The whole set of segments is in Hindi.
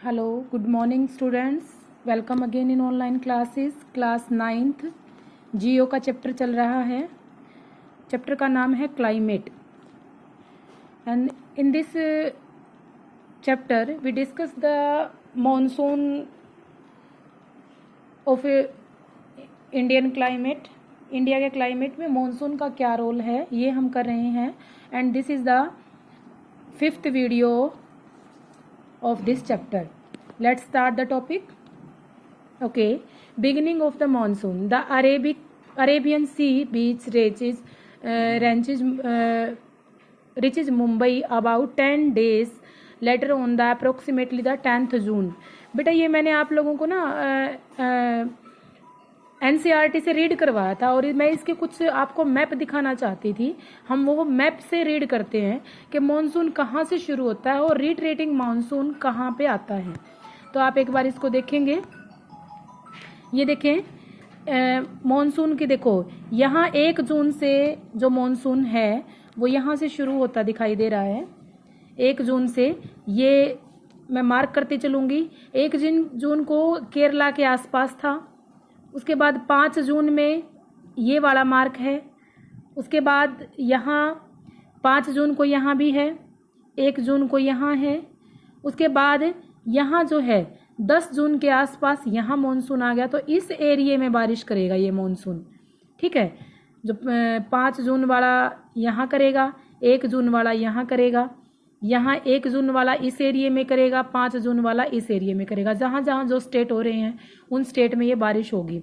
Hello, good morning students. Welcome again in online classes. Class 9th geo का चैप्टर चल रहा है। चैप्टर का नाम है climate and in this chapter we discuss the monsoon of Indian climate. India के क्लाइमेट में मॉनसून का क्या रोल है ये हम कर रहे हैं and this is the 5th video of this chapter. Let's start the topic. Okay, beginning of the monsoon. The Arabian Sea beach reaches Mumbai about 10 days later on the approximately the 10th June. बेटा ये मैंने आप लोगों को ना NCERT से रीड करवाया था और मैं इसके कुछ आपको मैप दिखाना चाहती थी। हम वो मैप से रीड करते हैं कि मॉनसून कहाँ से शुरू होता है और रिट्रेटिंग मॉनसून कहाँ पे आता है। तो आप एक बार इसको देखेंगे। ये देखें मॉनसून की, देखो यहाँ 1 जून से जो मॉनसून है वो यहाँ से शुरू होता दिखाई दे रहा है। 1 जून से ये मैं मार्क करते चलूँगी। 1 जून को केरला के आसपास था। उसके बाद 5 जून में ये वाला मार्क है। उसके बाद यहाँ 5 जून को यहाँ भी है, 1 जून को यहाँ है। उसके बाद यहाँ जो है 10 जून के आसपास यहाँ मॉनसून आ गया। तो इस एरिए में बारिश करेगा ये मॉनसून, ठीक है। जो 5 जून वाला यहाँ करेगा, 1 जून वाला यहाँ करेगा, यहाँ 1 जून वाला इस एरिए में करेगा, 5 जून वाला इस एरिए में करेगा। जहाँ जहाँ जो स्टेट हो रहे हैं उन स्टेट में ये बारिश होगी।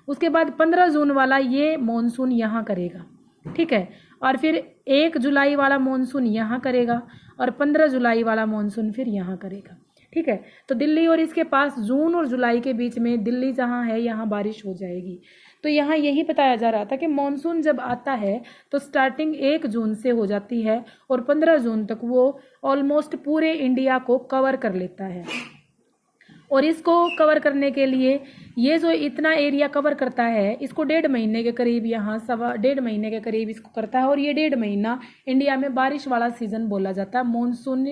उसके बाद 15 जून वाला ये मॉनसून यहाँ करेगा, ठीक है। और फिर 1 जुलाई वाला मॉनसून यहाँ करेगा और 15 जुलाई वाला मॉनसून फिर यहाँ करेगा, ठीक है। तो दिल्ली और इसके पास जून और जुलाई के बीच में दिल्ली जहाँ है यहाँ बारिश हो जाएगी। तो यहाँ यही बताया जा रहा था कि मॉनसून जब आता है तो स्टार्टिंग 1 जून से हो जाती है और 15 जून तक वो ऑलमोस्ट पूरे इंडिया को कवर कर लेता है। और इसको कवर करने के लिए ये जो इतना एरिया कवर करता है इसको 1.5 महीने के करीब, यहाँ 1.5 महीने के करीब इसको करता है। और ये 1.5 महीना इंडिया में बारिश वाला सीजन बोला जाता है, मॉनसून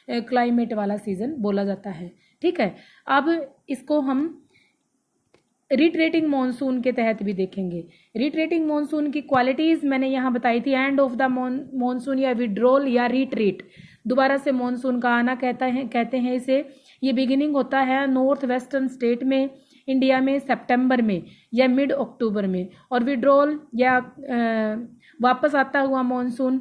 क्लाइमेट वाला सीजन बोला जाता है, ठीक है। अब इसको हम रिट्रेटिंग मॉनसून के तहत भी देखेंगे। रिट्रेटिंग मॉनसून की क्वालिटीज़ मैंने यहाँ बताई थी। एंड ऑफ द मॉनसून या विड्रॉल या रिट्रीट, दोबारा से मॉनसून का आना कहते हैं इसे। ये बिगिनिंग होता है नॉर्थ वेस्टर्न स्टेट में इंडिया में सितंबर में या मिड अक्टूबर में, और विड्रॉल या वापस आता हुआ मॉनसून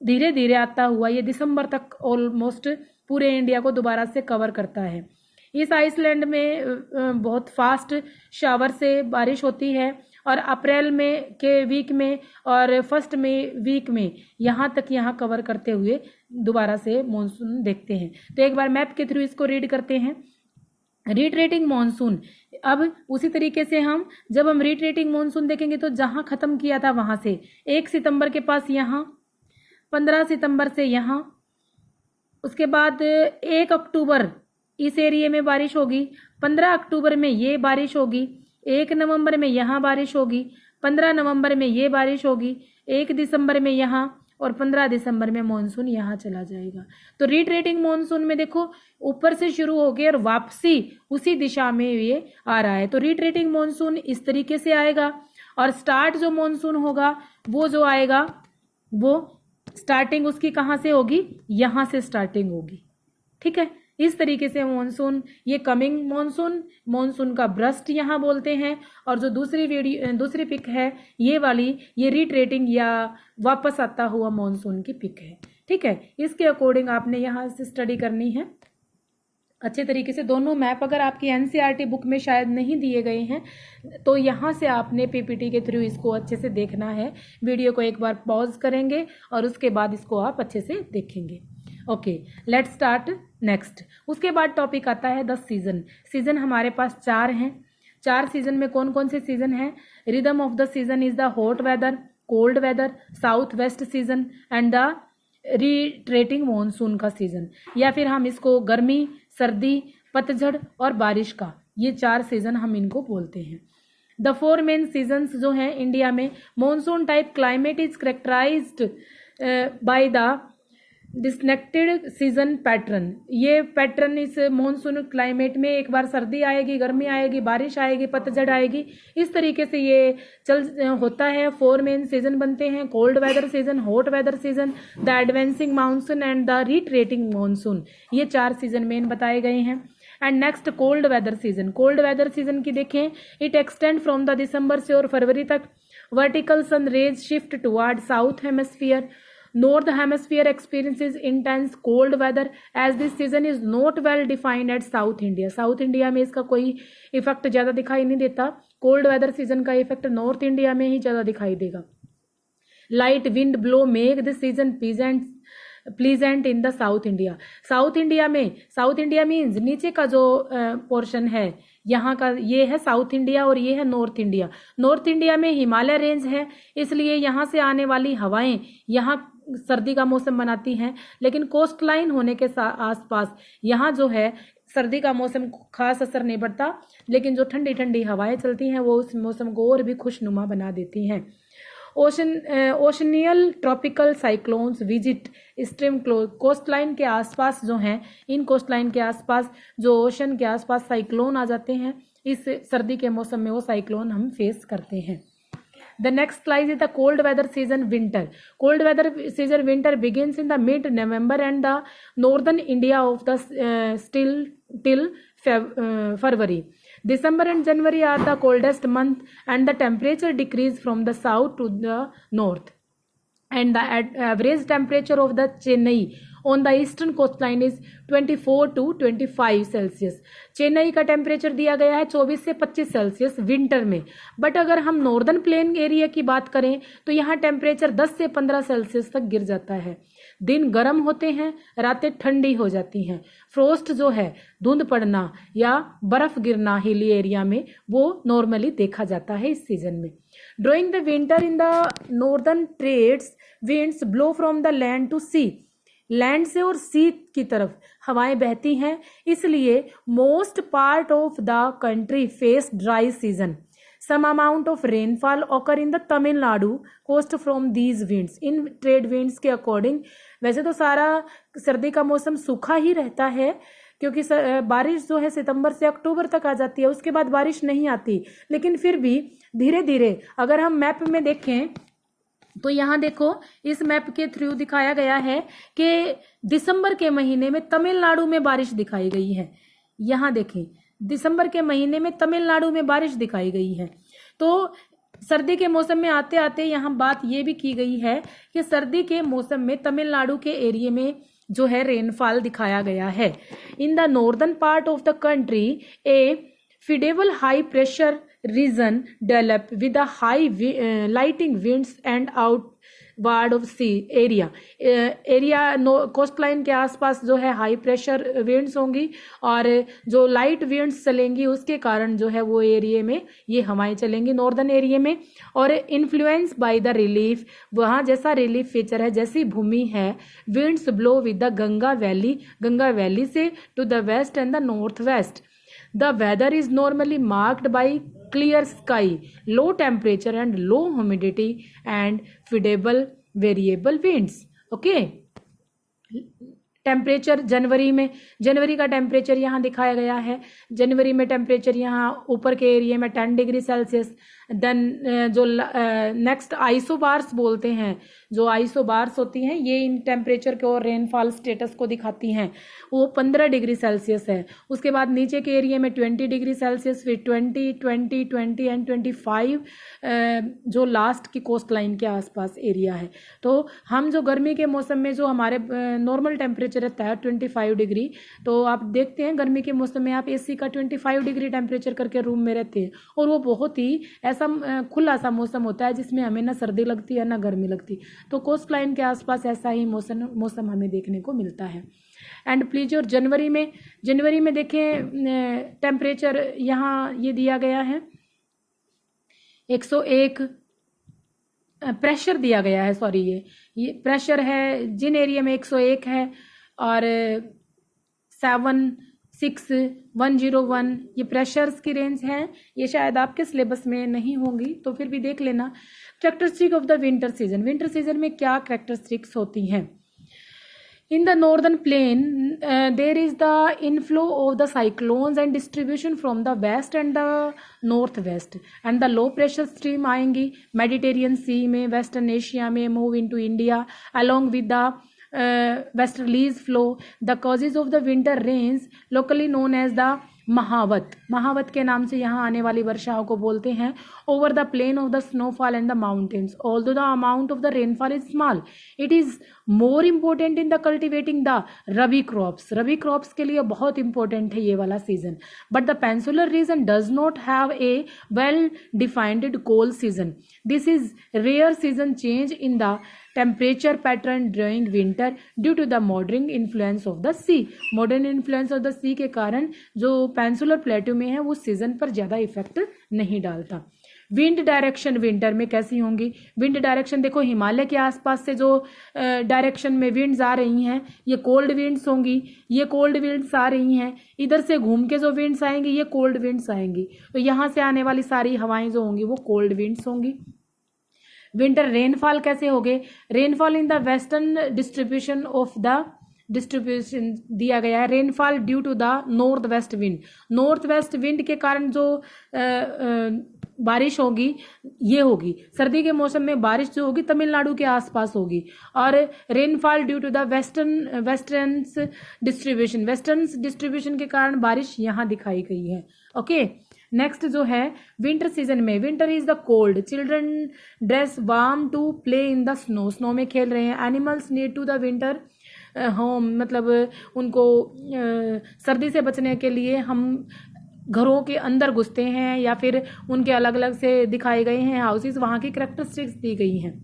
धीरे धीरे आता हुआ ये दिसंबर तक ऑलमोस्ट पूरे इंडिया को दोबारा से कवर करता है। इस आइसलैंड में बहुत फास्ट शावर से बारिश होती है और अप्रैल में के वीक में और 1 में वीक में यहाँ तक यहाँ कवर करते हुए दोबारा से मॉनसून देखते हैं। तो एक बार मैप के थ्रू इसको रीड करते हैं। रिट्रेटिंग मॉनसून, अब उसी तरीके से जब हम रिट्रेटिंग मॉनसून देखेंगे तो जहाँ ख़त्म किया था वहाँ से 1 सितंबर के पास यहाँ, 15 सितंबर से यहाँ, उसके बाद 1 अक्टूबर इस एरिए में बारिश होगी, 15 अक्टूबर में ये बारिश होगी, 1 नवंबर में यहाँ बारिश होगी, 15 नवंबर में ये बारिश होगी, 1 दिसंबर में यहाँ और 15 दिसंबर में मॉनसून यहाँ चला जाएगा। तो रिट्रेटिंग मॉनसून में देखो ऊपर से शुरू हो गया और वापसी उसी दिशा में ये आ रहा है। तो रिट्रेटिंग मॉनसून इस तरीके से आएगा और स्टार्ट जो मॉनसून होगा वो जो आएगा वो स्टार्टिंग उसकी कहाँ से होगी, यहाँ से स्टार्टिंग होगी, ठीक है। इस तरीके से मॉनसून, ये कमिंग मॉनसून का ब्रस्ट यहाँ बोलते हैं। और जो दूसरी पिक है ये वाली, ये रिट्रेटिंग या वापस आता हुआ मॉनसून की पिक है, ठीक है। इसके अकॉर्डिंग आपने यहाँ से स्टडी करनी है अच्छे तरीके से। दोनों मैप अगर आपकी NCERT बुक में शायद नहीं दिए गए हैं तो यहाँ से आपने PPT के थ्रू इसको अच्छे से देखना है। वीडियो को एक बार पॉज करेंगे और उसके बाद इसको आप अच्छे से देखेंगे। Okay, let's start next. उसके बाद टॉपिक आता है 10 सीजन। सीजन हमारे पास 4 हैं। 4 सीजन में कौन कौन से सीजन हैं? Rhythm of the season is the hot weather, cold weather, south west season and the retreating monsoon का सीजन, या फिर हम इसको गर्मी, सर्दी, पतझड़ और बारिश का, ये 4 सीजन हम इनको बोलते हैं। द 4 मेन सीजन्स जो हैं इंडिया में, monsoon type climate is characterised by the disconnected season pattern, ये पैटर्न इस मॉनसून क्लाइमेट में एक बार सर्दी आएगी, गर्मी आएगी, बारिश आएगी, पतझड़ आएगी, इस तरीके से ये होता है। 4 मेन सीजन बनते हैं, cold weather season, hot weather season, the advancing monsoon and the retreating monsoon, ये 4 सीजन मेन बताए गए हैं। And next cold weather season, cold weather season की देखें, it extend from the December से और फरवरी तक। Vertical sun rays shift toward south hemisphere, North hemisphere experiences intense cold weather as this season is not well defined at South India. South India में इसका कोई इफेक्ट ज़्यादा दिखाई नहीं देता, कोल्ड वेदर सीजन का इफेक्ट नॉर्थ इंडिया में ही ज़्यादा दिखाई देगा। Light wind blow make this season pleasant in the south India. South India में, साउथ इंडिया मीन्स नीचे का जो पोर्शन है यहाँ का, ये है साउथ इंडिया और ये है नॉर्थ इंडिया। नॉर्थ इंडिया में हिमालय रेंज है, इसलिए यहाँ से आने वाली हवाएं यहाँ सर्दी का मौसम बनाती हैं, लेकिन कोस्ट लाइन होने के आसपास यहाँ जो है सर्दी का मौसम खास असर नहीं पड़ता, लेकिन जो ठंडी ठंडी हवाएं चलती हैं वो उस मौसम को और भी खुशनुमा बना देती हैं। ओशनियल tropical cyclones visit stream coast line के आसपास जो हैं, इन कोस्ट लाइन के आसपास जो ओशन के आसपास साइक्लोन आ जाते हैं, इस सर्दी के मौसम में वो साइक्लोन हम फेस करते हैं। The next lies is the cold weather season winter. Cold weather season winter begins in the mid-November and the northern India of the still till February. December and January are the coldest month and the temperature decrease from the south to the north. And the average temperature of the Chennai on the eastern coastline is 24 to 25 Celsius. Chennai का टेम्परेचर दिया गया है 24 से 25 सेल्सियस विंटर में, बट अगर हम नॉर्दर्न प्लेन एरिया की बात करें तो यहाँ टेम्परेचर 10 से 15 सेल्सियस तक गिर जाता है। दिन गर्म होते हैं, रातें ठंडी हो जाती हैं। फ्रोस्ट जो है, धुंध पड़ना या बर्फ गिरना हिली एरिया में, वो नॉर्मली देखा जाता है इस सीजन में। During the winter in the northern trades winds blow from the land to sea, land से और सी की तरफ हवाएं बहती हैं, इसलिए most part of the country face dry season. Some amount of rainfall occur in the Tamil Nadu coast from these winds. इन ट्रेड विंड्स के अकॉर्डिंग वैसे तो सारा सर्दी का मौसम सूखा ही रहता है, क्योंकि बारिश जो है सितंबर से अक्टूबर तक आ जाती है, उसके बाद बारिश नहीं आती, लेकिन फिर भी धीरे धीरे अगर हम मैप में देखें तो यहाँ देखो इस मैप के थ्रू दिखाया गया है कि दिसंबर के महीने में तमिलनाडु में बारिश दिखाई गई है। यहाँ देखें दिसंबर के महीने में तमिलनाडु में बारिश दिखाई गई है। तो सर्दी के मौसम में आते आते यहाँ बात ये भी की गई है कि सर्दी के मौसम में तमिलनाडु के एरिया में जो है रेनफॉल दिखाया गया है। In the northern part of the country a feeble high pressure region develop with the high lighting winds and outward of sea area। Area coast line के आसपास जो है हाई प्रेशर विंड्स होंगी और जो लाइट विंड्स चलेंगी उसके कारण जो है वो एरिया में ये हवाएं चलेंगी नॉर्दर्न एरिया में। और इन्फ्लुएंस बाय द रिलीफ, वहाँ जैसा रिलीफ फीचर है, जैसी भूमि है, winds blow with the Ganga valley से to the west and the north west. The weather is normally marked by clear sky, low temperature and low humidity and favorable variable winds. Okay. Temperature जनवरी का टेम्परेचर यहाँ दिखाया गया है। जनवरी में टेम्परेचर यहाँ ऊपर के एरिया में 10 डिग्री सेल्सियस। देन जो नेक्स्ट आइसोबार्स बोलते हैं, जो आइसोबार्स होती हैं ये इन टेम्परेचर को और रेनफॉल स्टेटस को दिखाती हैं, वो 15 डिग्री सेल्सियस है। उसके बाद नीचे के एरिया में 20 डिग्री सेल्सियस, फिर 20 एंड 25 जो लास्ट की कोस्ट लाइन के आसपास एरिया है। तो हम जो गर्मी के मौसम में जो हमारे नॉर्मल टेम्परेचर रहता है 25 डिग्री, तो आप देखते हैं गर्मी के मौसम में आप एसी का 25 डिग्री टेम्परेचर करके रूम में रहते हैं और वो बहुत ही ऐसा खुला सा मौसम होता है जिसमें हमें ना सर्दी लगती है ना गर्मी लगती। तो कोस्ट लाइन के आसपास ऐसा ही मौसम हमें देखने को मिलता है। एंड प्लीज और जनवरी में देखें टेम्परेचर यहाँ ये दिया गया है 101 प्रेशर दिया गया है, सॉरी ये प्रेशर है जिन एरिया में 101 है और 76101 ये प्रेशर्स की रेंज है। ये शायद आपके सिलेबस में नहीं होंगी तो फिर भी देख लेना। Characteristic of the winter season में क्या कैरेक्टरिस्टिक्स होती हैं। In the northern plain, there is the inflow of the cyclones and distribution from the west and the northwest. And the low pressure stream आएंगी Mediterranean Sea में, Western Asia में, move into India along with the westerlies flow. The causes of the winter rains locally known as the महावत के नाम से यहाँ आने वाली वर्षाओं को बोलते हैं. Over the plain of the snowfall and the mountains. Although the amount of the rainfall is small, it is more important in the cultivating the rabi crops. Rabi crops के लिए बहुत इंपॉर्टेंट है ये वाला season. But the peninsular region does not have a well defined cold season. This is rare season change in the temperature pattern during winter due to the modern influence of the sea. modern influence of the sea के कारण जो पेंसुलर प्लेटो में है वो सीजन पर ज़्यादा इफेक्ट नहीं डालता. विंड डायरेक्शन विंटर में कैसी होंगी? विंड डायरेक्शन देखो, हिमालय के आसपास से जो डायरेक्शन में विंड्स आ रही हैं ये कोल्ड विंड्स होंगी. ये कोल्ड विंड्स आ रही हैं. इधर से घूम के जो विंड्स आएंगी ये कोल्ड विंड्स आएंगी. तो यहाँ से आने वाली सारी हवाएं जो होंगी वो कोल्ड विंड्स होंगी. विंटर रेनफॉल कैसे हो गए? Rainfall in the western distribution of the distribution दिया गया है. Rainfall due to the north west wind. North west wind के कारण जो बारिश होगी ये होगी. सर्दी के मौसम में बारिश जो होगी तमिलनाडु के आसपास होगी. और rainfall due to the westerns distribution. Westerns distribution के कारण बारिश यहाँ दिखाई गई है. ओके, नेक्स्ट जो है विंटर सीजन में, winter is the cold. Children dress warm to play in the snow. Snow में खेल रहे हैं. Animals need to the winter home. मतलब उनको सर्दी से बचने के लिए हम घरों के अंदर घुसते हैं या फिर उनके अलग अलग से दिखाए गए हैं हाउसेस, वहाँ की करेक्टरिस्टिक्स दी गई हैं.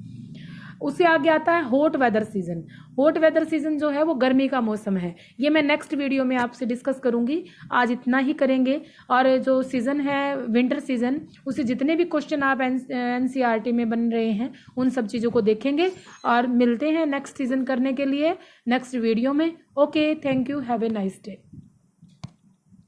उससे आगे आता है hot weather season. Hot weather season जो है वो गर्मी का मौसम है. ये मैं नेक्स्ट वीडियो में आपसे डिस्कस करूंगी. आज इतना ही करेंगे. और जो सीजन है विंटर सीजन, उससे जितने भी क्वेश्चन आप एनसीईआरटी में बन रहे हैं उन सब चीज़ों को देखेंगे. और मिलते हैं नेक्स्ट सीजन करने के लिए नेक्स्ट वीडियो में. Okay, thank you, have a nice day.